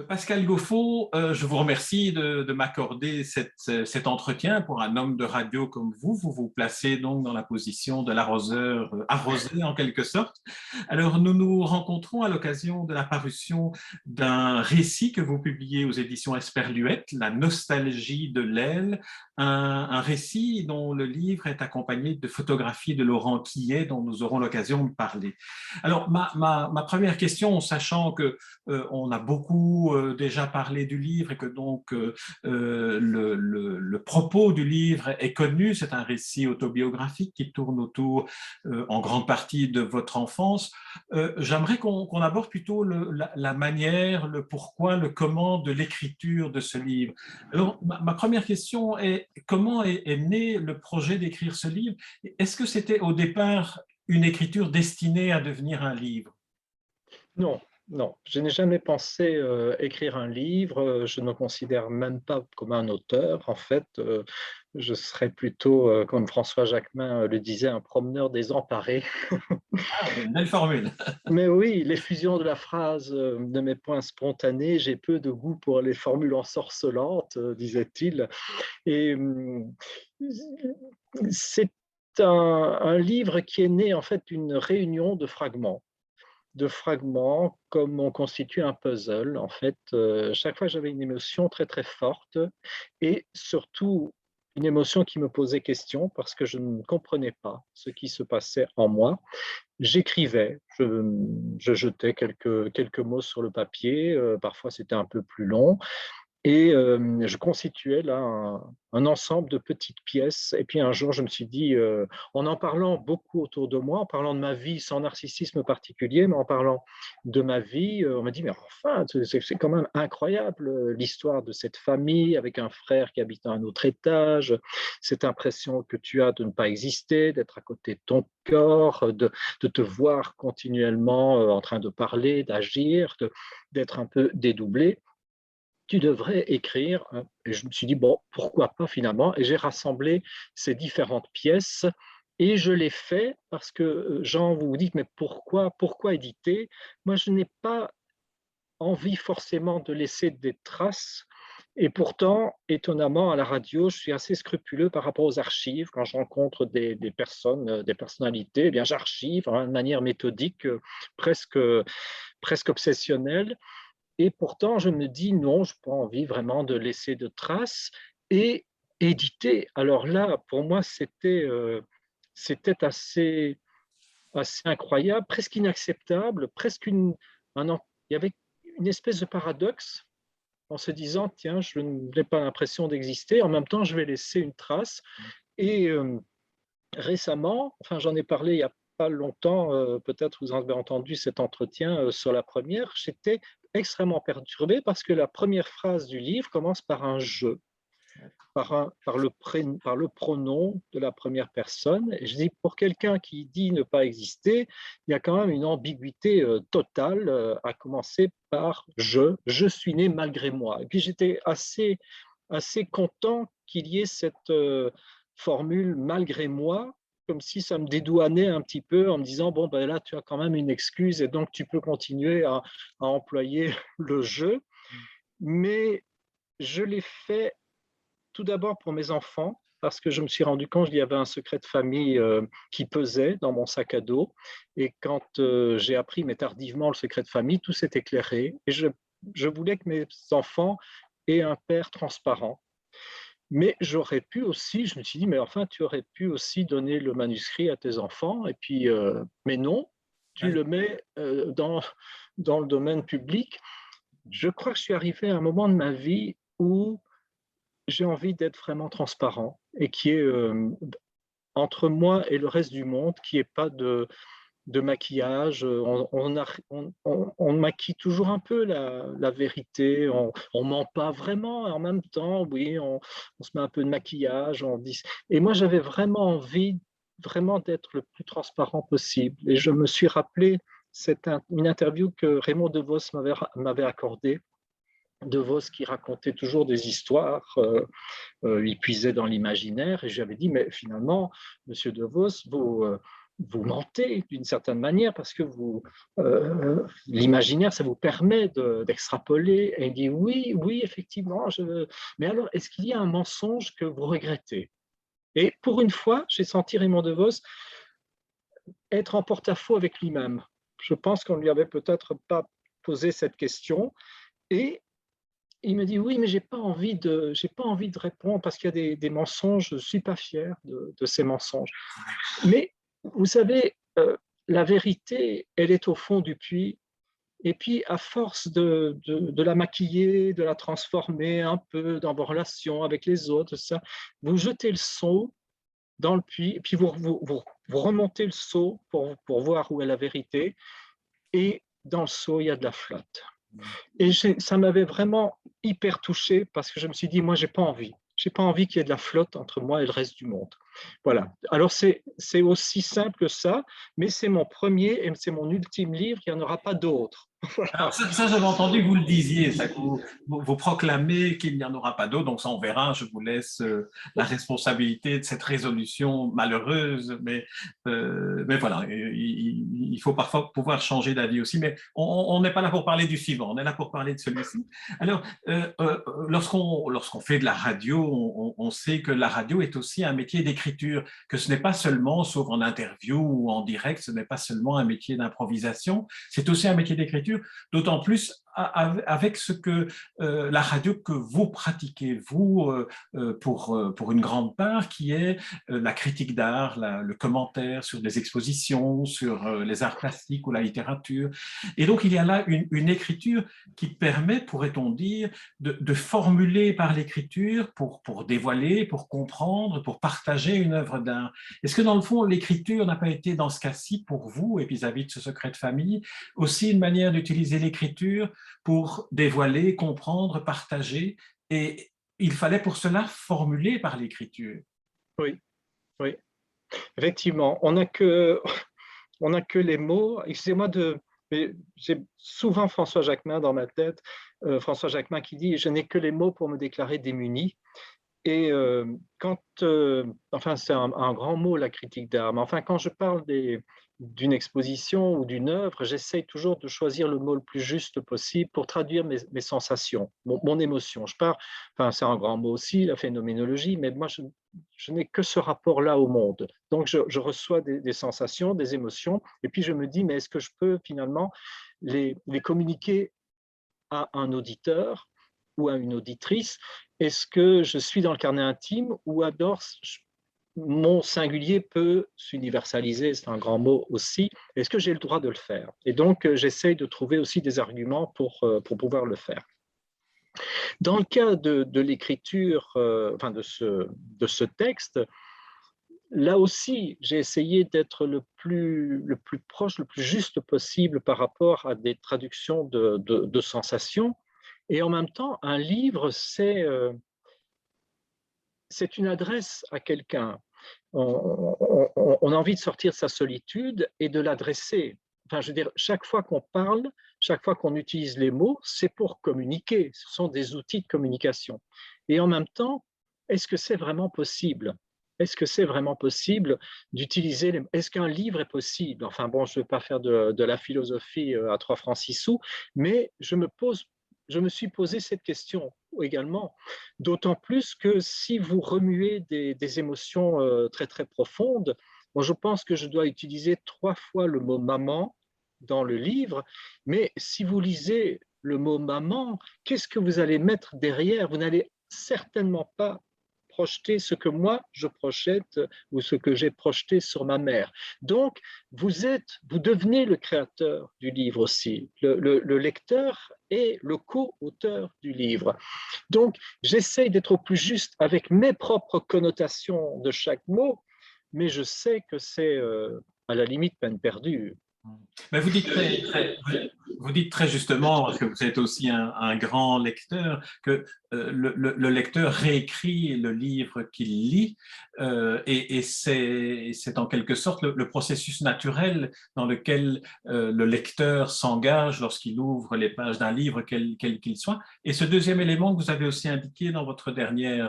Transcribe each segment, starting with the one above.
Pascal Gauffot, je vous remercie de m'accorder cet entretien. Pour un homme de radio comme vous, vous vous placez donc dans la position de l'arroseur arrosé en quelque sorte. Alors nous nous rencontrons à l'occasion de la parution d'un récit que vous publiez aux éditions Esperluette, La nostalgie de l'aile, un récit dont le livre est accompagné de photographies de Laurent Quillet dont nous aurons l'occasion de parler. Alors ma première question, sachant que on a beaucoup déjà parlé du livre et que donc le propos du livre est connu. C'est un récit autobiographique qui tourne autour en grande partie de votre enfance. J'aimerais qu'on aborde plutôt la manière, le pourquoi, le comment de l'écriture de ce livre. Alors, ma première question est comment est né le projet d'écrire ce livre? Est-ce que c'était au départ une écriture destinée à devenir un livre? Non, non, je n'ai jamais pensé, écrire un livre, je ne me considère même pas comme un auteur. En fait, je serais plutôt, comme François Jacquemin, le disait, un promeneur désemparé. Ah, une belle formule. Mais oui, l'effusion de la phrase, ne m'est point spontanée, j'ai peu de goût pour les formules ensorcelantes, disait-il. Et c'est un livre qui est né, en fait, d'une réunion de fragments comme on constitue un puzzle. En fait, chaque fois j'avais une émotion très très forte et surtout une émotion qui me posait question parce que je ne comprenais pas ce qui se passait en moi. J'écrivais, je jetais quelques mots sur le papier, parfois c'était un peu plus long, et je constituais là un ensemble de petites pièces. Et puis un jour, je me suis dit, en parlant beaucoup autour de moi, en parlant de ma vie sans narcissisme particulier, mais en parlant de ma vie, on m'a dit, mais enfin, c'est quand même incroyable l'histoire de cette famille avec un frère qui habite à un autre étage, cette impression que tu as de ne pas exister, d'être à côté de ton corps, de te voir continuellement en train de parler, d'agir, d'être un peu dédoublé. Tu devrais écrire. Et je me suis dit, bon, pourquoi pas finalement. Et j'ai rassemblé ces différentes pièces et je l'ai fait parce que, Jean, vous vous dites, mais pourquoi éditer? Moi, je n'ai pas envie forcément de laisser des traces. Et pourtant, étonnamment, à la radio, je suis assez scrupuleux par rapport aux archives. Quand je rencontre des personnes, des personnalités, eh bien, j'archive de manière méthodique, presque obsessionnelle. Et pourtant, je me dis non, je n'ai pas envie vraiment de laisser de traces et éditer. Alors là, pour moi, c'était assez incroyable, presque inacceptable, il y avait une espèce de paradoxe en se disant, tiens, je n'ai pas l'impression d'exister, en même temps, je vais laisser une trace. Et récemment, enfin, j'en ai parlé il n'y a pas longtemps, peut-être vous en avez entendu cet entretien sur la première, j'étais extrêmement perturbé parce que la première phrase du livre commence par un je, par le pronom de la première personne. Et je dis, pour quelqu'un qui dit ne pas exister, il y a quand même une ambiguïté totale à commencer par je suis né malgré moi. Et puis j'étais assez content qu'il y ait cette formule malgré moi, comme si ça me dédouanait un petit peu en me disant, bon, ben là, tu as quand même une excuse et donc tu peux continuer à employer le jeu. Mais je l'ai fait tout d'abord pour mes enfants, parce que je me suis rendu compte qu'il y avait un secret de famille qui pesait dans mon sac à dos. Et quand j'ai appris, mais tardivement, le secret de famille, tout s'est éclairé. Et je voulais que mes enfants aient un père transparent. Mais j'aurais pu aussi, je me suis dit, mais enfin, tu aurais pu aussi donner le manuscrit à tes enfants. Et puis, mais non, tu Ouais. le mets dans le domaine public. Je crois que je suis arrivé à un moment de ma vie où j'ai envie d'être vraiment transparent et qui est entre moi et le reste du monde, qui est pas de maquillage. On maquille toujours un peu la vérité. On ment pas vraiment. Et en même temps, oui, on se met un peu de maquillage. Et moi, j'avais vraiment envie vraiment d'être le plus transparent possible. Et je me suis rappelé une interview que Raymond DeVos m'avait accordée. DeVos qui racontait toujours des histoires, il puisait dans l'imaginaire et j'avais dit, mais finalement, Monsieur DeVos, vous mentez d'une certaine manière parce que l'imaginaire, ça vous permet d'extrapoler et dire oui, oui, effectivement, mais alors, est-ce qu'il y a un mensonge que vous regrettez? Et pour une fois, j'ai senti Raymond DeVos être en porte-à-faux avec lui-même. Je pense qu'on ne lui avait peut-être pas posé cette question. Et il me dit oui, mais j'ai pas envie de répondre parce qu'il y a des mensonges, je ne suis pas fier de ces mensonges. Mais vous savez, la vérité, elle est au fond du puits. Et puis, à force de la maquiller, de la transformer un peu dans vos relations avec les autres, ça, vous jetez le seau dans le puits, et puis vous remontez le seau pour voir où est la vérité. Et dans le seau, il y a de la flotte. Et ça m'avait vraiment hyper touché parce que je me suis dit, moi, j'ai pas envie. J'ai pas envie qu'il y ait de la flotte entre moi et le reste du monde. Voilà. Alors, c'est aussi simple que ça, mais c'est mon premier et c'est mon ultime livre. Il n'y en aura pas d'autres. Alors ça, j'avais entendu que vous le disiez, ça, que vous proclamez qu'il n'y en aura pas d'autre, donc ça on verra, je vous laisse la responsabilité de cette résolution malheureuse, mais voilà, il faut parfois pouvoir changer d'avis aussi, mais on n'est pas là pour parler du suivant, on est là pour parler de celui-ci. Alors, lorsqu'on fait de la radio, on sait que la radio est aussi un métier d'écriture, que ce n'est pas seulement, sauf en interview ou en direct, ce n'est pas seulement un métier d'improvisation, c'est aussi un métier d'écriture. D'autant plus avec ce que la radio que vous pratiquez, vous, pour une grande part, qui est la critique d'art, le commentaire sur des expositions, sur les arts plastiques ou la littérature. Et donc, il y a là une écriture qui permet, pourrait-on dire, de formuler par l'écriture pour dévoiler, pour comprendre, pour partager une œuvre d'art. Est-ce que, dans le fond, l'écriture n'a pas été, dans ce cas-ci, pour vous, et vis-à-vis de ce secret de famille, aussi une manière d'utiliser l'écriture pour dévoiler, comprendre, partager, et il fallait pour cela formuler par l'écriture. Oui, oui, effectivement. On n'a que les mots. Excusez-moi mais j'ai souvent François Jacquemin dans ma tête. François Jacquemin qui dit « Je n'ai que les mots pour me déclarer démuni ». Et enfin, c'est un grand mot, la critique d'art, mais enfin, quand je parle d'une exposition ou d'une œuvre, j'essaye toujours de choisir le mot le plus juste possible pour traduire mes sensations, mon émotion. Enfin, c'est un grand mot aussi, la phénoménologie, mais moi, je n'ai que ce rapport-là au monde. Donc, je reçois des sensations, des émotions, et puis je me dis, mais est-ce que je peux finalement les communiquer à un auditeur ou à une auditrice? Est-ce que je suis dans le carnet intime ou alors mon singulier peut s'universaliser, c'est un grand mot aussi. Est-ce que j'ai le droit de le faire? Et donc, j'essaye de trouver aussi des arguments pour pouvoir le faire. Dans le cas de l'écriture, enfin de ce texte, là aussi, j'ai essayé d'être le plus proche, le plus juste possible par rapport à des traductions de sensations. Et en même temps, un livre, c'est une adresse à quelqu'un. On a envie de sortir de sa solitude et de l'adresser. Enfin, je veux dire, chaque fois qu'on parle, chaque fois qu'on utilise les mots, c'est pour communiquer. Ce sont des outils de communication. Et en même temps, est-ce que c'est vraiment possible? Est-ce que c'est vraiment possible d'utiliser les... Est-ce qu'un livre est possible? Enfin bon, je ne veux pas faire de la philosophie à 3 francs 6 sous, mais je me suis posé cette question également, d'autant plus que si vous remuez des émotions très très profondes, moi je pense que je dois utiliser 3 fois le mot maman dans le livre, mais si vous lisez le mot maman, qu'est-ce que vous allez mettre derrière? Vous n'allez certainement pas projeter ce que moi je projette ou ce que j'ai projeté sur ma mère. Donc, vous devenez le créateur du livre aussi. Le lecteur est le co-auteur du livre. Donc, j'essaye d'être au plus juste avec mes propres connotations de chaque mot, mais je sais que c'est à la limite peine perdue. Mais vous dites très justement, parce que vous êtes aussi un grand lecteur, que le lecteur réécrit le livre qu'il lit. et c'est en quelque sorte le processus naturel dans lequel le lecteur s'engage lorsqu'il ouvre les pages d'un livre, quel qu'il soit. Et ce deuxième élément que vous avez aussi indiqué dans votre dernier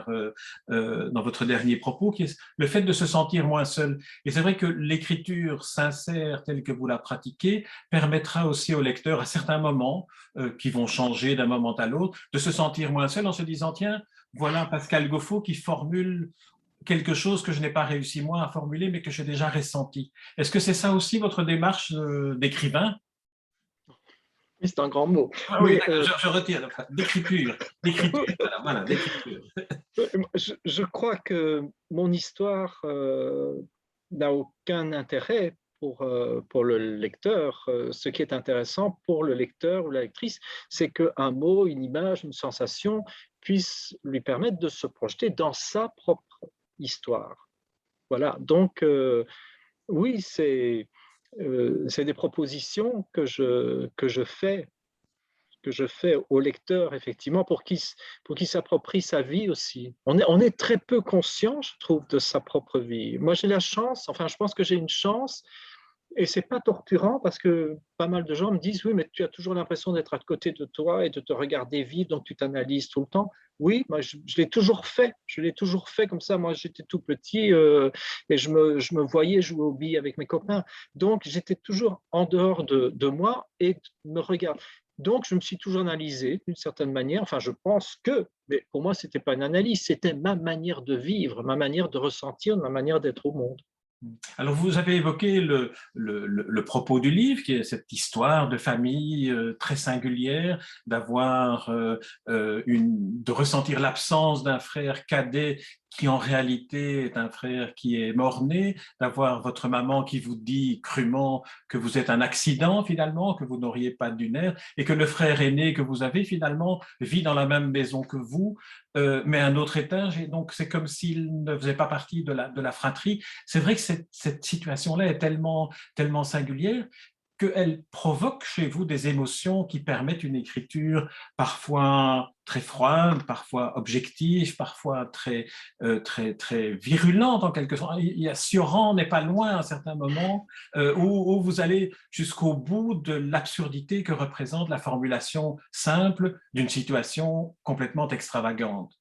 propos, qui est le fait de se sentir moins seul. Et c'est vrai que l'écriture sincère telle que vous la pratiquez permettra aussi au lecteur à certains moments qui vont changer d'un moment à l'autre, de se sentir moins seul en se disant, tiens, voilà Pascal Goffaut qui formule quelque chose que je n'ai pas réussi moi à formuler, mais que j'ai déjà ressenti. Est-ce que c'est ça aussi votre démarche d'écrivain? Oui, c'est un grand mot. Ah oui, je retire, d'écriture, voilà, d'écriture. Je crois que mon histoire n'a aucun intérêt pour le lecteur. Ce qui est intéressant pour le lecteur ou la lectrice, c'est qu'un mot, une image, une sensation puisse lui permettre de se projeter dans sa propre histoire. Voilà, donc oui, c'est des propositions que je fais au lecteur, effectivement, pour qu'il s'approprie sa vie aussi. On est très peu conscient, je trouve, de sa propre vie. Moi, j'ai la chance, enfin, je pense que j'ai une chance, et c'est pas torturant parce que pas mal de gens me disent, oui, mais tu as toujours l'impression d'être à côté de toi et de te regarder vivre, donc tu t'analyses tout le temps. Oui, moi, je l'ai toujours fait. Je l'ai toujours fait comme ça. Moi, j'étais tout petit et je me voyais jouer aux billes avec mes copains. Donc, j'étais toujours en dehors de moi et me regarder. Donc, je me suis toujours analysé d'une certaine manière. Enfin, je pense que, mais pour moi, ce n'était pas une analyse, c'était ma manière de vivre, ma manière de ressentir, ma manière d'être au monde. Alors, vous avez évoqué le propos du livre, qui est cette histoire de famille très singulière, de ressentir l'absence d'un frère cadet qui en réalité est un frère qui est mort-né, d'avoir votre maman qui vous dit crûment que vous êtes un accident finalement, que vous n'auriez pas dû naître, et que le frère aîné que vous avez finalement vit dans la même maison que vous, mais à un autre étage, et donc c'est comme s'il ne faisait pas partie de la fratrie. C'est vrai que cette situation-là est tellement singulière qu'elle provoque chez vous des émotions qui permettent une écriture parfois très froide, parfois objective, parfois très virulente en quelque sorte. Il y a Sioran n'est pas loin à un certain moment où vous allez jusqu'au bout de l'absurdité que représente la formulation simple d'une situation complètement extravagante.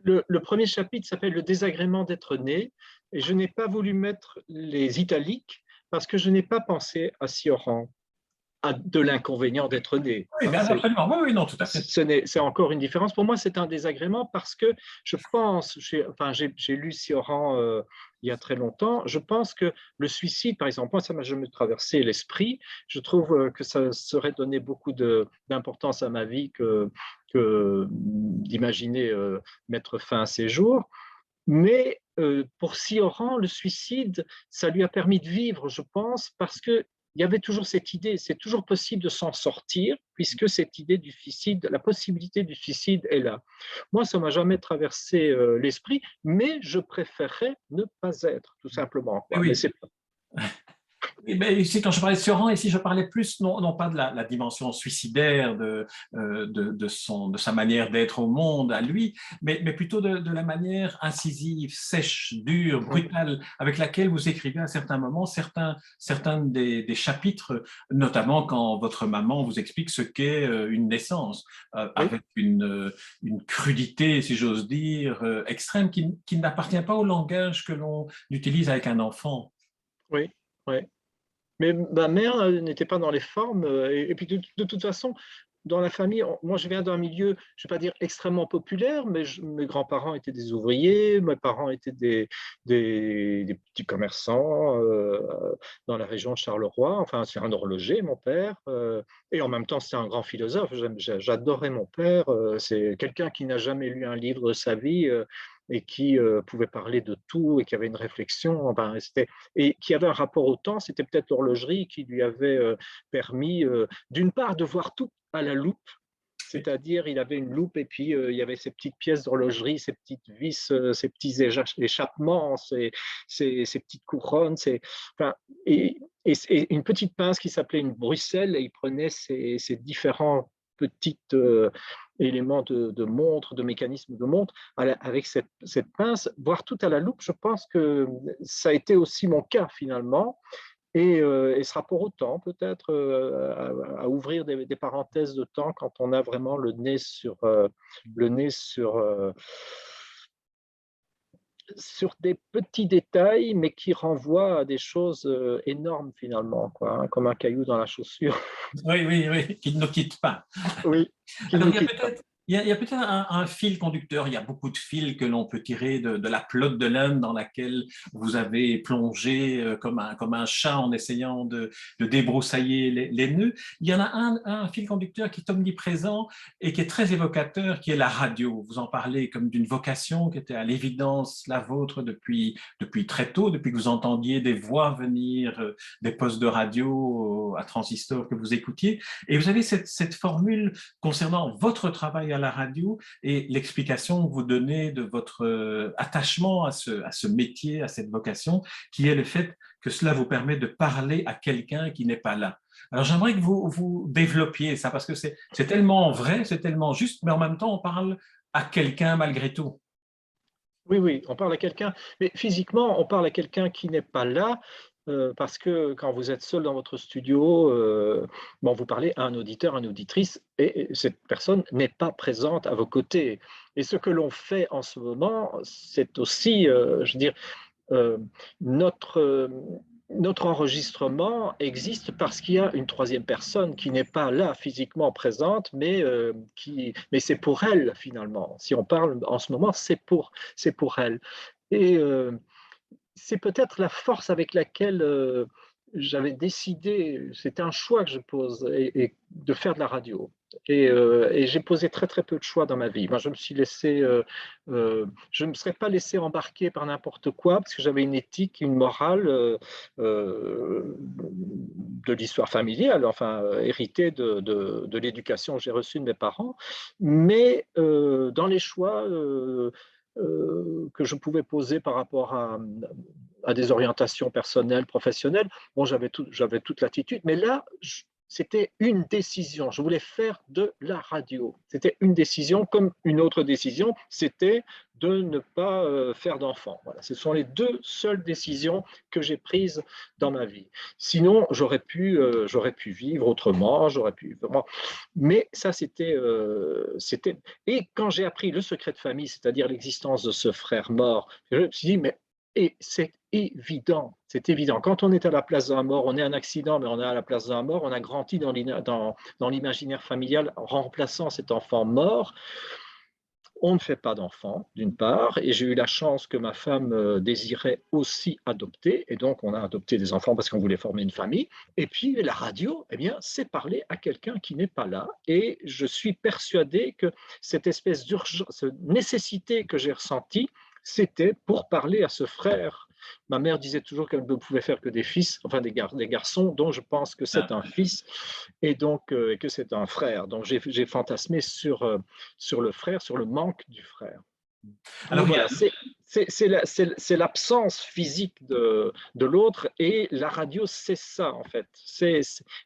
Le premier chapitre s'appelle Le désagrément d'être né, et je n'ai pas voulu mettre les italiques parce que je n'ai pas pensé à Sioran, de l'inconvénient d'être né. Oui, bien, absolument. Oui, oui, non, tout à fait. C'est encore une différence. Pour moi, c'est un désagrément parce que je pense, j'ai lu Sioran il y a très longtemps, je pense que le suicide, par exemple, moi, ça m'a jamais traversé l'esprit. Je trouve que ça serait donner beaucoup d'importance à ma vie que d'imaginer mettre fin à ses jours. Mais pour Sioran, le suicide, ça lui a permis de vivre, je pense, parce que il y avait toujours cette idée, c'est toujours possible de s'en sortir, puisque cette idée du suicide, la possibilité du suicide est là. Moi, ça ne m'a jamais traversé l'esprit, mais je préférerais ne pas être, tout simplement. Quoi. Mais Oui, c'est mais ici, quand je parlais de Sioran, ici, je parlais plus, non pas de la dimension suicidaire de sa manière d'être au monde à lui, mais plutôt de la manière incisive, sèche, dure, brutale, avec laquelle vous écrivez à certains moments certains des chapitres, notamment quand votre maman vous explique ce qu'est une naissance, oui, avec une crudité, si j'ose dire, extrême, qui n'appartient pas au langage que l'on utilise avec un enfant. oui, oui. Mais ma mère n'était pas dans les formes. Et puis de toute façon, dans la famille, moi je viens d'un milieu, je ne vais pas dire extrêmement populaire, mais mes grands-parents étaient des ouvriers, mes parents étaient des petits commerçants dans la région de Charleroi. Enfin, c'est un horloger, mon père. Et en même temps, c'est un grand philosophe. J'adorais mon père. C'est quelqu'un qui n'a jamais lu un livre de sa vie. Et qui pouvait parler de tout et qui avait une réflexion, enfin, et qui avait un rapport au temps, c'était peut-être l'horlogerie qui lui avait permis, d'une part, de voir tout à la loupe, c'est-à-dire il avait une loupe et puis il y avait ces petites pièces d'horlogerie, ces petites vis, ces petits échappements, ces petites couronnes, enfin, et une petite pince qui s'appelait une Bruxelles, et il prenait ces différentes petites éléments de montre, de mécanisme de montre, avec cette pince, voir tout à la loupe, je pense que ça a été aussi mon cas finalement. Et ce rapport au temps, peut-être, à ouvrir des parenthèses de temps quand on a vraiment le nez sur des petits détails, mais qui renvoient à des choses énormes finalement, quoi, hein, comme un caillou dans la chaussure. Oui, oui, oui, qui ne nous quitte pas. Oui, qui ne Alors, nous quitte pas. il y a peut-être un fil conducteur, il y a beaucoup de fils que l'on peut tirer de la pelote de laine dans laquelle vous avez plongé comme un chat en essayant de débroussailler les nœuds. Il y en a un fil conducteur qui est omniprésent et qui est très évocateur, qui est la radio. Vous en parlez comme d'une vocation qui était à l'évidence la vôtre depuis très tôt, depuis que vous entendiez des voix venir des postes de radio à transistor que vous écoutiez. Et vous avez cette formule concernant votre travail à la radio et l'explication que vous donnez de votre attachement à ce métier, à cette vocation, qui est le fait que cela vous permet de parler à quelqu'un qui n'est pas là. Alors j'aimerais que vous développiez ça parce que c'est tellement vrai, c'est tellement juste, mais en même temps on parle à quelqu'un malgré tout. Oui, oui, on parle à quelqu'un, mais physiquement, on parle à quelqu'un qui n'est pas là, parce que quand vous êtes seul dans votre studio, bon, vous parlez à un auditeur, une auditrice, et cette personne n'est pas présente à vos côtés. Et ce que l'on fait en ce moment, c'est aussi, je veux dire, euh, notre, notre enregistrement existe parce qu'il y a une troisième personne qui n'est pas là physiquement présente, mais c'est pour elle finalement. Si on parle en ce moment, c'est pour elle. Et c'est peut-être la force avec laquelle j'avais décidé, c'était un choix que je pose, et de faire de la radio. Et j'ai posé très très peu de choix dans ma vie. Moi, je ne me serais pas laissé embarquer par n'importe quoi parce que j'avais une éthique, une morale de l'histoire familiale, enfin héritée de l'éducation que j'ai reçue de mes parents. Mais dans les choix que je pouvais poser par rapport à des orientations personnelles, professionnelles. Bon, j'avais toute l'attitude, mais là, c'était une décision. Je voulais faire de la radio. C'était une décision, comme une autre décision, c'était de ne pas faire d'enfant. Voilà, ce sont les deux seules décisions que j'ai prises dans ma vie. Sinon, j'aurais pu vivre autrement, j'aurais pu vraiment. Mais ça, c'était. Et quand j'ai appris le secret de famille, c'est-à-dire l'existence de ce frère mort, je me suis dit, mais et c'est évident, c'est évident. Quand on est à la place d'un mort, on est un accident, mais on est à la place d'un mort, on a grandi dans l'imaginaire familial en remplaçant cet enfant mort. On ne fait pas d'enfant, d'une part, et j'ai eu la chance que ma femme désirait aussi adopter, et donc on a adopté des enfants parce qu'on voulait former une famille. Et puis la radio, eh bien, c'est parler à quelqu'un qui n'est pas là, et je suis persuadé que cette espèce d'urgence, cette nécessité que j'ai ressentie, c'était pour parler à ce frère. Ma mère disait toujours qu'elle ne pouvait faire que des fils, enfin des garçons, dont je pense que c'est un fils, et donc que c'est un frère. Donc j'ai fantasmé sur le frère, sur le manque du frère. Mais Alors, il y a voilà, c'est l'absence physique de l'autre, et la radio, c'est ça en fait.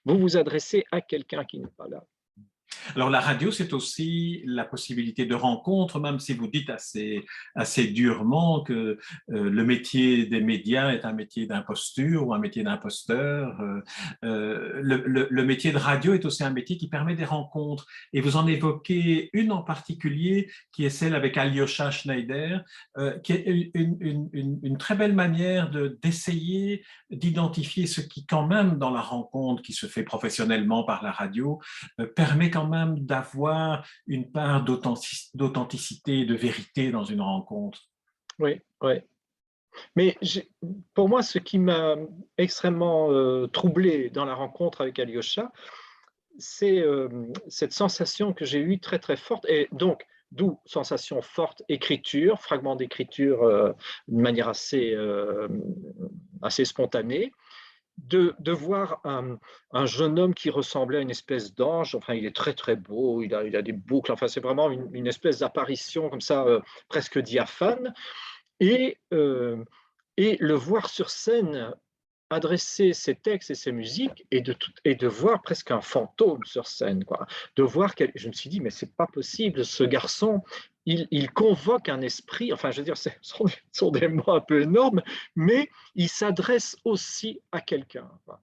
Vous vous adressez à quelqu'un qui n'est pas là. Alors la radio, c'est aussi la possibilité de rencontre, même si vous dites assez durement que le métier des médias est un métier d'imposture ou un métier d'imposteur. Le métier de radio est aussi un métier qui permet des rencontres. Et vous en évoquez une en particulier, qui est celle avec Alyosha Schneider, qui est une très belle manière d'essayer d'identifier ce qui, quand même, dans la rencontre qui se fait professionnellement par la radio, permet quand même d'avoir une part d'authenticité et de vérité dans une rencontre. Oui, oui. Mais pour moi, ce qui m'a extrêmement troublé dans la rencontre avec Alyosha, c'est cette sensation que j'ai eue très très forte, et donc d'où sensation forte, écriture, fragment d'écriture d'une manière assez spontanée, de voir un jeune homme qui ressemblait à une espèce d'ange. Enfin, il est très très beau, il a des boucles, enfin c'est vraiment une espèce d'apparition comme ça, presque diaphane, et, euh, et le voir sur scène adresser ses textes et ses musiques et de voir presque un fantôme sur scène, quoi. De voir je me suis dit, mais c'est pas possible, ce garçon, il convoque un esprit, enfin, je veux dire, ce sont des mots un peu énormes, mais il s'adresse aussi à quelqu'un, quoi.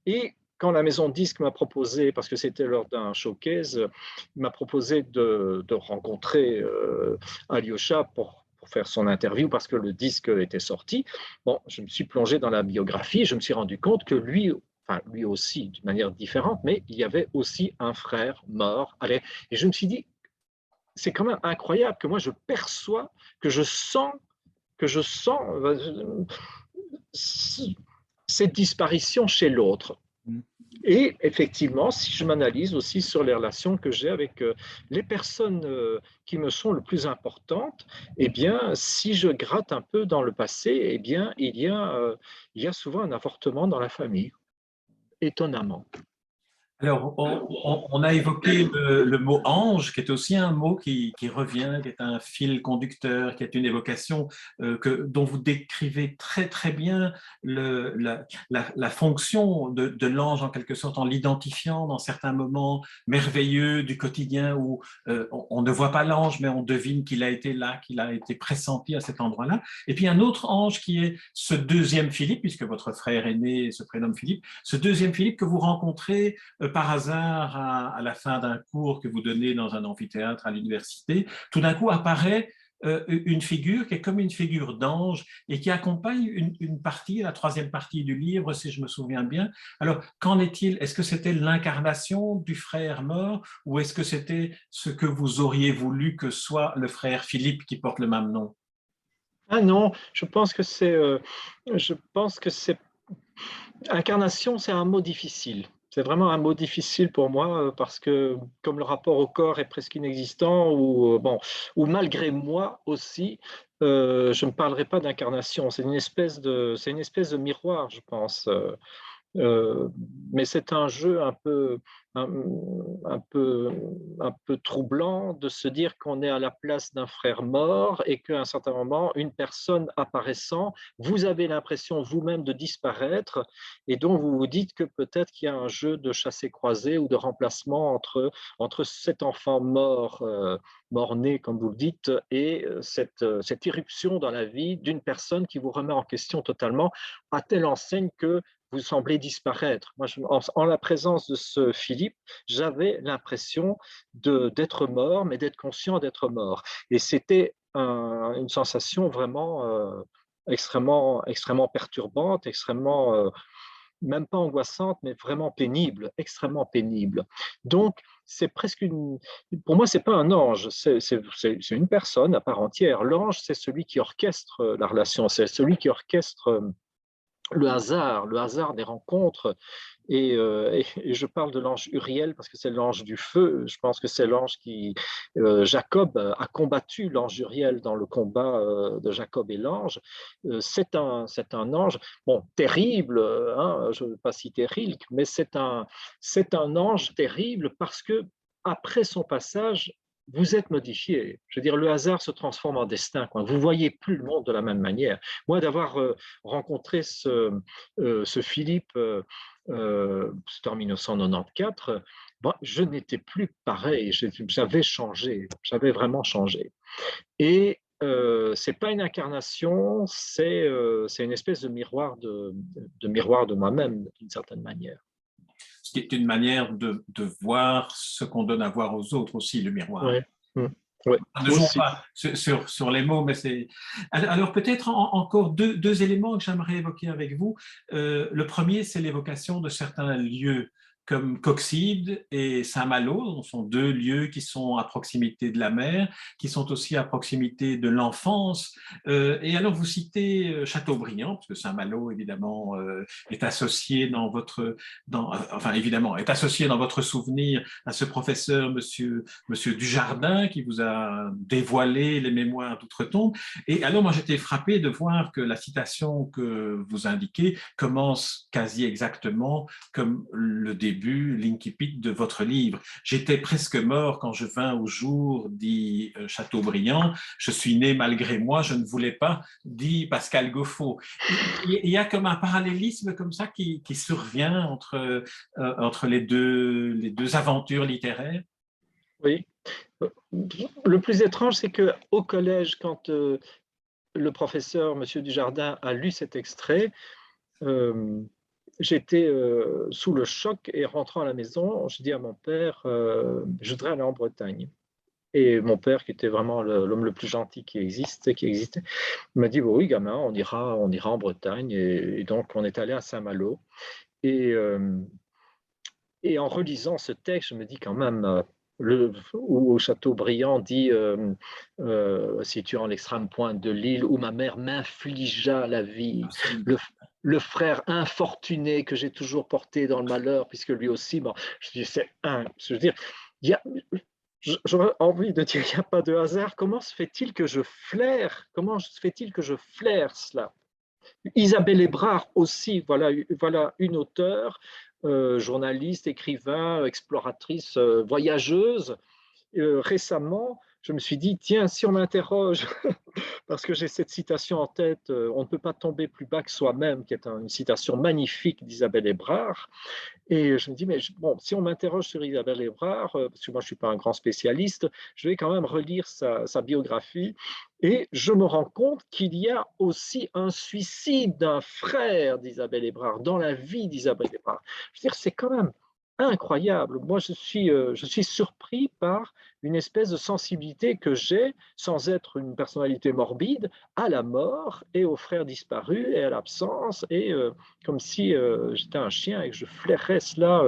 Et quand la maison de disques m'a proposé, parce que c'était lors d'un showcase, il m'a proposé de rencontrer Alyosha pour faire son interview parce que le disque était sorti. Bon, je me suis plongé dans la biographie, je me suis rendu compte que lui, enfin lui aussi d'une manière différente, mais il y avait aussi un frère mort. Allez, et je me suis dit, c'est quand même incroyable que moi je perçois, que je sens cette disparition chez l'autre. Et effectivement, si je m'analyse aussi sur les relations que j'ai avec les personnes qui me sont le plus importantes, eh bien, si je gratte un peu dans le passé, eh bien, il y a souvent un avortement dans la famille, étonnamment. Alors, on a évoqué le mot ange, qui est aussi un mot qui revient, qui est un fil conducteur, qui est une évocation dont vous décrivez très très bien la fonction de l'ange en quelque sorte, en l'identifiant dans certains moments merveilleux du quotidien où on ne voit pas l'ange, mais on devine qu'il a été là, qu'il a été pressenti à cet endroit-là. Et puis un autre ange qui est ce deuxième Philippe, puisque votre frère aîné se prénomme Philippe, ce deuxième Philippe que vous rencontrez par hasard à la fin d'un cours que vous donnez dans un amphithéâtre à l'université, tout d'un coup apparaît une figure qui est comme une figure d'ange et qui accompagne une partie, la troisième partie du livre, si je me souviens bien. Alors, qu'en est-il? Est-ce que c'était l'incarnation du frère mort ou est-ce que c'était ce que vous auriez voulu que soit le frère Philippe qui porte le même nom? Ah non, je pense que c'est incarnation, c'est un mot difficile. C'est vraiment un mot difficile pour moi parce que comme le rapport au corps est presque inexistant bon, ou malgré moi aussi, je ne parlerai pas d'incarnation. C'est une espèce de miroir, je pense. Euh, mais c'est un jeu un, un peu, un peu troublant de se dire qu'on est à la place d'un frère mort et qu'à un certain moment, une personne apparaissant, vous avez l'impression vous-même de disparaître et donc vous vous dites que peut-être qu'il y a un jeu de chassé-croisé ou de remplacement entre cet enfant mort, mort-né, comme vous le dites, et cette irruption dans la vie d'une personne qui vous remet en question totalement à telle enseigne que vous semblez disparaître. Moi, en la présence de ce Philippe, j'avais l'impression d'être mort, mais d'être conscient d'être mort. Et c'était une sensation vraiment extrêmement perturbante, même pas angoissante, mais vraiment pénible, extrêmement pénible. Donc, c'est presque pour moi, c'est pas un ange, c'est une personne à part entière. L'ange, c'est celui qui orchestre la relation, c'est celui qui orchestre le hasard des rencontres. Et je parle de l'ange Uriel parce que c'est l'ange du feu. Je pense que c'est l'ange qui, Jacob a combattu l'ange Uriel dans le combat de Jacob et l'ange. C'est un ange, bon, terrible, hein, je ne veux pas citer Rilke, mais c'est un ange terrible parce que après son passage, vous êtes modifié. Je veux dire, le hasard se transforme en destin, quoi. Vous ne voyez plus le monde de la même manière. Moi, d'avoir rencontré ce Philippe, c'était en 1994, bon, je n'étais plus pareil, j'avais changé, j'avais vraiment changé. Et ce n'est pas une incarnation, c'est une espèce de miroir de moi-même, d'une certaine manière. Ce qui est une manière de voir ce qu'on donne à voir aux autres aussi, le miroir. Ouais. Ouais, Ne jouons aussi. pas sur les mots, mais c'est. Alors peut-être encore deux éléments que j'aimerais évoquer avec vous. Le premier, c'est l'évocation de certains lieux comme Coxyde et Saint-Malo. Ce sont deux lieux qui sont à proximité de la mer, qui sont aussi à proximité de l'enfance. Et alors vous citez Châteaubriand, parce que Saint-Malo, évidemment, est associé enfin évidemment, est associé dans votre souvenir à ce professeur, Monsieur Dujardin, qui vous a dévoilé les mémoires d'outre-tombe. Et alors, moi, j'étais frappé de voir que la citation que vous indiquez commence quasi exactement comme le début début, l'incipit de votre livre. J'étais presque mort quand je vins au jour, dit Chateaubriand. Je suis né malgré moi, je ne voulais pas, dit Pascal Gauffot. Il y a comme un parallélisme comme ça qui survient entre les deux aventures littéraires. Oui. Le plus étrange, c'est qu'au collège, quand le professeur, Monsieur Dujardin, a lu cet extrait, j'étais sous le choc et rentrant à la maison, je dis à mon père, je voudrais aller en Bretagne. Et mon père, qui était vraiment l'homme le plus gentil qui existait, il m'a dit, oui, gamin, on ira en Bretagne. Et donc, on est allé à Saint-Malo. Et, et en relisant ce texte, je me dis quand même, où Chateaubriand dit situé en l'extrême pointe de l'île, où ma mère m'infligea la vie, le, le frère infortuné que j'ai toujours porté dans le malheur, puisque lui aussi, bon, je dis, je veux dire, il y a, j'aurais envie de dire, il n'y a pas de hasard. Comment se fait-il que je flaire cela? Isabelle Hébrard aussi, voilà une auteure, journaliste, écrivain, exploratrice, voyageuse. Récemment, je me suis dit, tiens, si on m'interroge, parce que j'ai cette citation en tête, on ne peut pas tomber plus bas que soi-même, qui est une citation magnifique d'Isabelle Hébrard. Et je me dis, mais bon, si on m'interroge sur Isabelle Hébrard, parce que moi je ne suis pas un grand spécialiste, je vais quand même relire sa biographie et je me rends compte qu'il y a aussi un suicide d'un frère d'Isabelle Hébrard dans la vie d'Isabelle Hébrard. Je veux dire, c'est quand même incroyable. Moi, je suis surpris par une espèce de sensibilité que j'ai, sans être une personnalité morbide, à la mort et aux frères disparus et à l'absence, et comme si j'étais un chien et que je flairais cela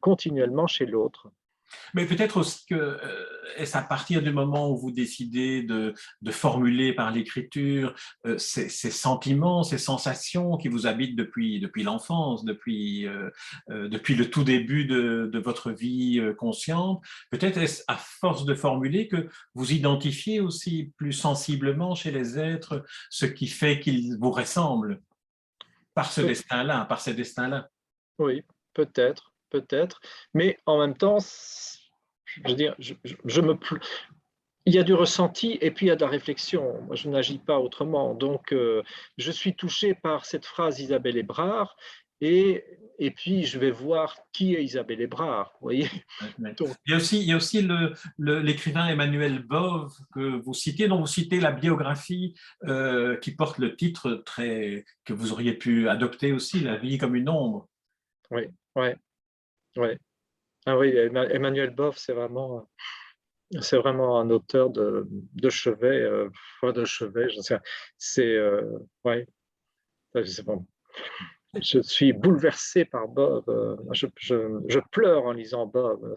continuellement chez l'autre. Mais peut-être aussi que est-ce à partir du moment où vous décidez de formuler par l'écriture ces sentiments, ces sensations qui vous habitent depuis l'enfance, depuis le tout début de votre vie consciente, peut-être est-ce à force de formuler que vous identifiez aussi plus sensiblement chez les êtres ce qui fait qu'ils vous ressemblent par ce destin-là, par ces destins-là. Oui, peut-être, mais en même temps, je veux dire, il y a du ressenti et puis il y a de la réflexion. Moi, je n'agis pas autrement. Donc, je suis touché par cette phrase d'Isabelle Hébrard et puis je vais voir qui est Isabelle Hébrard. Vous voyez. Donc, il y a aussi l'écrivain Emmanuel Bove que vous citez, dont vous citez la biographie qui porte le titre que vous auriez pu adopter aussi, La vie comme une ombre. oui, oui, oui. Ah oui, Emmanuel Boff, c'est vraiment un auteur de chevet, de chevet, je sais. C'est, ouais, c'est bon. Je suis bouleversé par Bob. Je pleure en lisant Bob.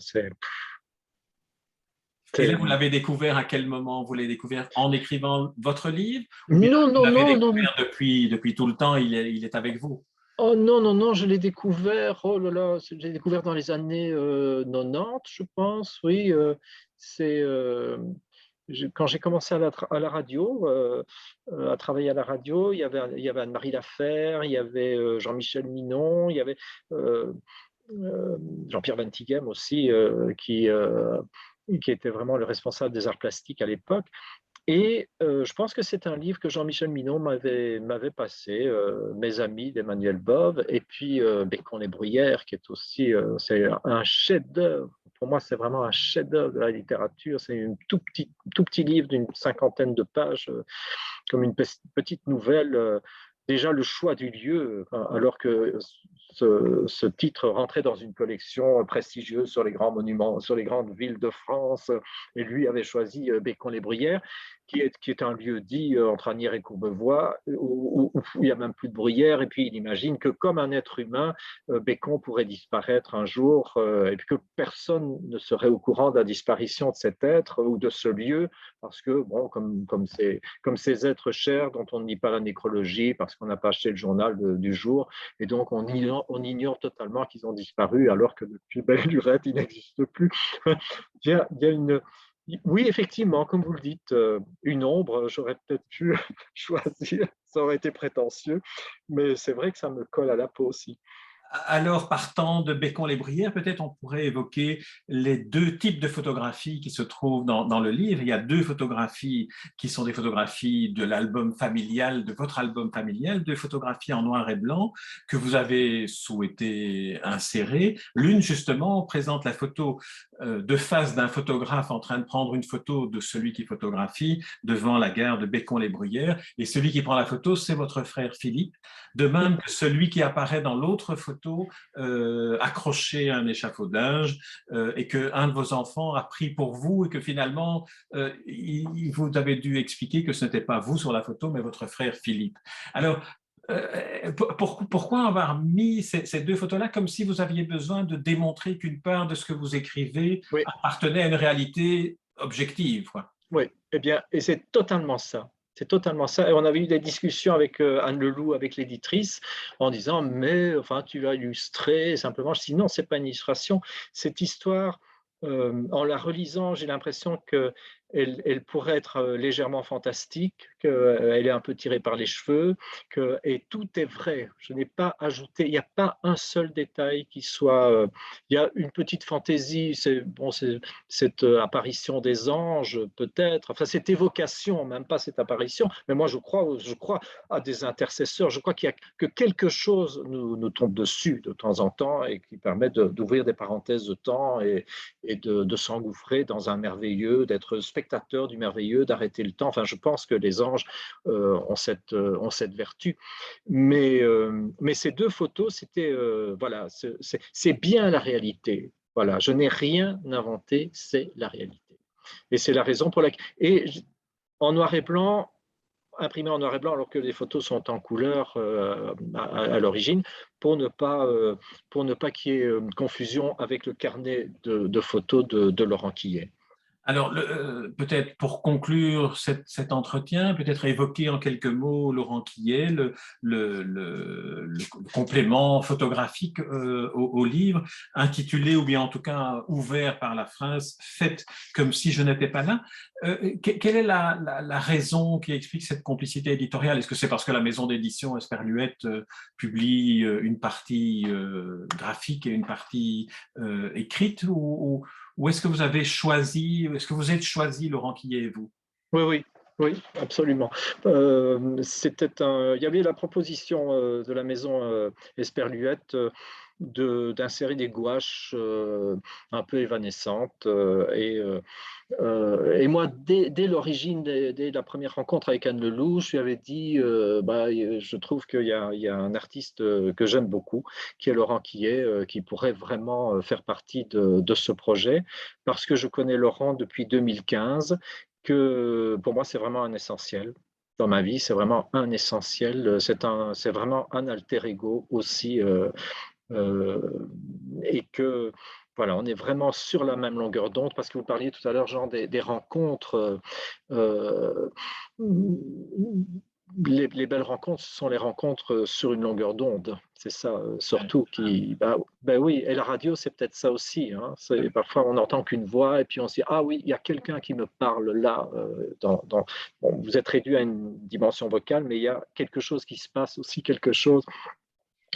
Et là, vous l'avez découvert à quel moment? Vous l'avez découvert en écrivant votre livre ou bien Non, vous non, l'avez non, non. découvert depuis tout le temps, il est avec vous? Oh non, non, non, je l'ai découvert, oh là là, je l'ai découvert dans les années 90, je pense, oui. C'est quand j'ai commencé à la radio, à travailler à la radio, il y avait Anne-Marie Laferre, il y avait Jean-Michel Minon, il y avait euh, Jean-Pierre Van Tighem aussi, qui était vraiment le responsable des arts plastiques à l'époque. Et je pense que c'est un livre que Jean-Michel Minon m'avait passé, Mes amis d'Emmanuel Bove, et puis Bécon les Bruyères, qui est aussi c'est un chef-d'œuvre. Pour moi, c'est vraiment un chef-d'œuvre de la littérature. C'est un tout petit livre d'une cinquantaine de pages, comme une petite nouvelle. Déjà, le choix du lieu, alors que ce titre rentrait dans une collection prestigieuse sur les grands monuments, sur les grandes villes de France, et lui avait choisi Bécon-les-Bruyères, qui est un lieu dit entre Asnières et Courbevoie, où il n'y a même plus de bruyère, et puis il imagine que comme un être humain, Bécon pourrait disparaître un jour, et puis que personne ne serait au courant de la disparition de cet être ou de ce lieu, parce que, bon, comme ces êtres chers dont on ne lit pas la nécrologie, parce qu'on n'a pas acheté le journal du jour, et donc on ignore totalement qu'ils ont disparu, alors que depuis belle lurette, ils n'existent plus. Il y a une... Oui, effectivement, comme vous le dites, une ombre, j'aurais peut-être pu choisir, ça aurait été prétentieux, mais c'est vrai que ça me colle à la peau aussi. Alors, partant de Bécon-les-Bruyères, peut-être on pourrait évoquer les deux types de photographies qui se trouvent dans le livre. Il y a deux photographies qui sont des photographies de l'album familial, de votre album familial, deux photographies en noir et blanc que vous avez souhaité insérer. L'une, justement, présente la photo de face d'un photographe en train de prendre une photo de celui qui photographie devant la gare de Bécon-les-Bruyères. Et celui qui prend la photo, c'est votre frère Philippe. De même que celui qui apparaît dans l'autre photo accroché à un échafaudage et qu'un de vos enfants a pris pour vous et que finalement, vous avez dû expliquer que ce n'était pas vous sur la photo, mais votre frère Philippe. Alors, pourquoi avoir mis ces deux photos-là comme si vous aviez besoin de démontrer qu'une part de ce que vous écrivez Oui, appartenait à une réalité objective, quoi. oui. Eh bien, et c'est totalement ça. C'est totalement ça. Et on avait eu des discussions avec Anne Leloup, avec l'éditrice, en disant, mais enfin, tu vas illustrer simplement. Je dis non, c'est pas une illustration. Cette histoire, en la relisant, j'ai l'impression que elle pourrait être légèrement fantastique, qu'elle est un peu tirée par les cheveux, et tout est vrai. Je n'ai pas ajouté, il n'y a pas un seul détail qui soit. Il y a une petite fantaisie, c'est bon, c'est cette apparition des anges, peut-être, enfin cette évocation, même pas cette apparition, mais moi je crois à des intercesseurs, je crois que quelque chose nous tombe dessus de temps en temps et qui permet d'ouvrir des parenthèses de temps et de s'engouffrer dans un merveilleux, d'être spectateur du merveilleux, d'arrêter le temps. Enfin, je pense que les anges ont cette vertu. Mais ces deux photos, c'était, voilà, c'est bien la réalité. Voilà, je n'ai rien inventé, c'est la réalité. Et c'est la raison pour laquelle. Et en noir et blanc, imprimé en noir et blanc, alors que les photos sont en couleur à l'origine, pour ne pas qu'il y ait confusion avec le carnet de photos de Laurent Quillet. Alors, peut-être pour conclure cet entretien, peut-être évoquer en quelques mots, Laurent Quillet, le complément photographique au livre, intitulé ou bien en tout cas ouvert par la phrase « Faites comme si je n'étais pas là ». Quelle est la raison qui explique cette complicité éditoriale? Est-ce que c'est parce que la maison d'édition Esperluette publie une partie graphique et une partie écrite ou est-ce que vous avez choisi, est-ce que vous êtes choisi, Laurent Quillet et vous? Oui, oui, oui, absolument. Il y avait la proposition de la maison Esperluette d'insérer des gouaches un peu évanescentes. Et moi, dès l'origine, dès la première rencontre avec Anne Leloup, je lui avais dit, je trouve qu'il y a un artiste que j'aime beaucoup, qui est Laurent Quillet, qui pourrait vraiment faire partie de ce projet, parce que je connais Laurent depuis 2015, que pour moi, c'est vraiment un essentiel. Dans ma vie, c'est vraiment un essentiel. C'est vraiment un alter ego aussi, euh, et que voilà, on est vraiment sur la même longueur d'onde parce que vous parliez tout à l'heure, genre des rencontres. Euh, les belles rencontres, ce sont les rencontres sur une longueur d'onde. C'est ça, surtout qui. Ben oui, et la radio, c'est peut-être ça aussi. Hein. Parfois, on n'entend qu'une voix et puis on se dit ah oui, il y a quelqu'un qui me parle là. Bon, vous êtes réduit à une dimension vocale, mais il y a quelque chose qui se passe aussi, quelque chose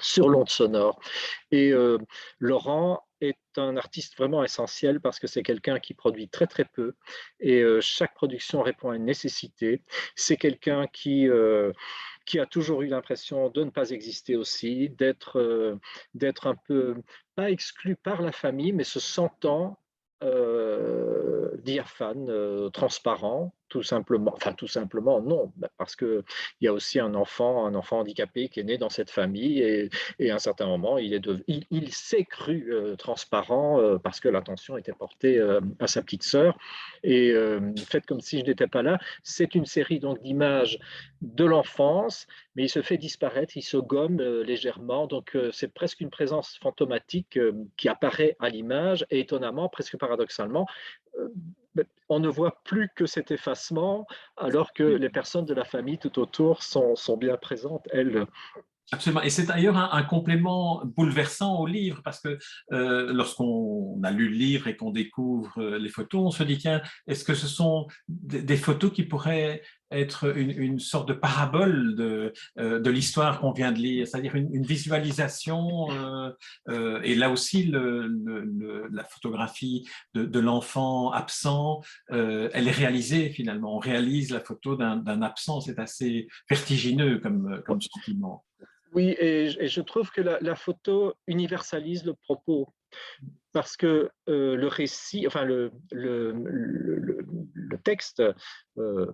sur l'onde sonore. Et Laurent est un artiste vraiment essentiel parce que c'est quelqu'un qui produit très très peu et chaque production répond à une nécessité. C'est quelqu'un qui a toujours eu l'impression de ne pas exister aussi, d'être un peu, pas exclu par la famille, mais se sentant diaphane, transparent, tout simplement. Enfin, tout simplement, non, parce qu'il y a aussi un enfant handicapé qui est né dans cette famille et à un certain moment, il s'est cru transparent parce que l'attention était portée à sa petite sœur. Et Faites comme si je n'étais pas là, c'est une série donc d'images de l'enfance, mais il se fait disparaître, il se gomme légèrement, donc c'est presque une présence fantomatique qui apparaît à l'image, et étonnamment, presque paradoxalement, euh, on ne voit plus que cet effacement, alors que les personnes de la famille tout autour sont bien présentes, elles. Absolument. Et c'est d'ailleurs un complément bouleversant au livre parce que lorsqu'on a lu le livre et qu'on découvre les photos, on se dit, tiens, est-ce que ce sont des photos qui pourraient être une sorte de parabole de l'histoire qu'on vient de lire, c'est-à-dire une visualisation. Et là aussi, la photographie de l'enfant absent, elle est réalisée finalement. On réalise la photo d'un absent. C'est assez vertigineux comme sentiment. Oui, et je trouve que la photo universalise le propos. Parce que le récit, enfin le texte, euh,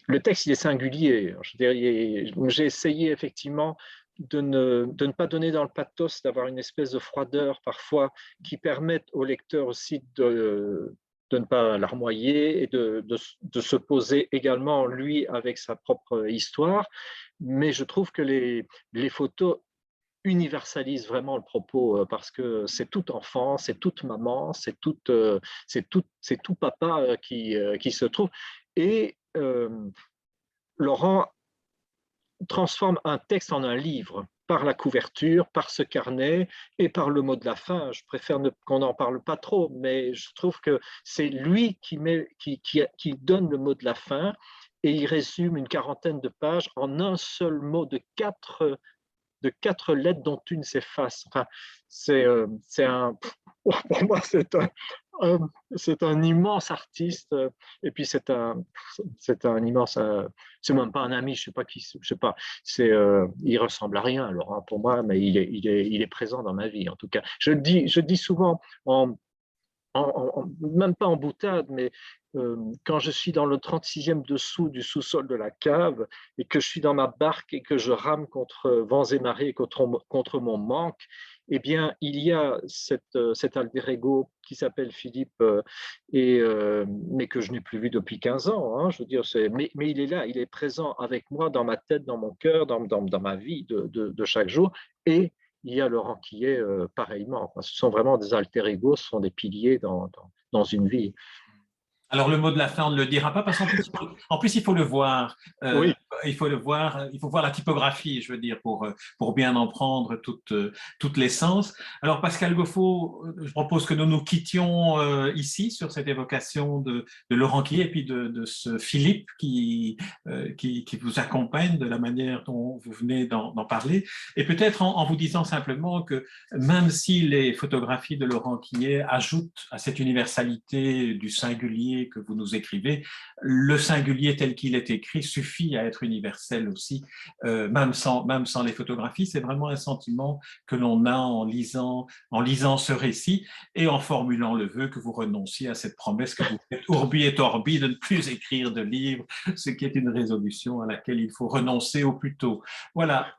le texte, il est singulier. J'ai essayé effectivement de ne pas donner dans le pathos, d'avoir une espèce de froideur parfois qui permette au lecteur aussi de ne pas larmoyer et de se poser également, lui, avec sa propre histoire. Mais je trouve que les photos universalise vraiment le propos parce que c'est tout enfant, c'est toute maman, c'est tout papa qui se trouve. Et Laurent transforme un texte en un livre par la couverture, par ce carnet et par le mot de la fin. Je préfère qu'on n'en parle pas trop, mais je trouve que c'est lui qui donne le mot de la fin et il résume une quarantaine de pages en un seul mot de 4 lettres dont une s'efface. Enfin, c'est un, pour moi, c'est un immense artiste. Et puis c'est un immense, c'est même pas un ami, je sais pas qui, je sais pas. Il ressemble à rien, Laurent, pour moi, mais il est présent dans ma vie, en tout cas. Je dis souvent même pas en boutade, mais quand je suis dans le 36e dessous du sous-sol de la cave et que je suis dans ma barque et que je rame contre vents et marées, contre mon manque, eh bien, il y a cet alter ego qui s'appelle Philippe, mais que je n'ai plus vu depuis 15 ans. Hein, je veux dire, mais il est là, il est présent avec moi dans ma tête, dans mon cœur, dans ma vie de chaque jour. Et il y a Laurent Quillet pareillement. Ce sont vraiment des alter ego, ce sont des piliers dans une vie. Alors, le mot de la fin, on ne le dira pas parce qu'en plus, en plus, il faut le voir. Oui, Il faut le voir, il faut voir la typographie, je veux dire, pour bien en prendre toute l'essence. Alors, Pascal Goffaut, je propose que nous nous quittions ici sur cette évocation de Laurent Quillet et puis de ce Philippe qui vous accompagne de la manière dont vous venez d'en parler. Et peut-être en vous disant simplement que même si les photographies de Laurent Quillet ajoutent à cette universalité du singulier que vous nous écrivez, le singulier tel qu'il est écrit suffit à être universel aussi, même sans les photographies. C'est vraiment un sentiment que l'on a en lisant ce récit et en formulant le vœu que vous renonciez à cette promesse que vous faites urbi et orbi de ne plus écrire de livres, ce qui est une résolution à laquelle il faut renoncer au plus tôt. Voilà.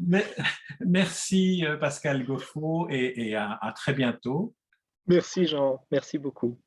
Merci Pascal Goffaut et à très bientôt. merci Jean, merci beaucoup.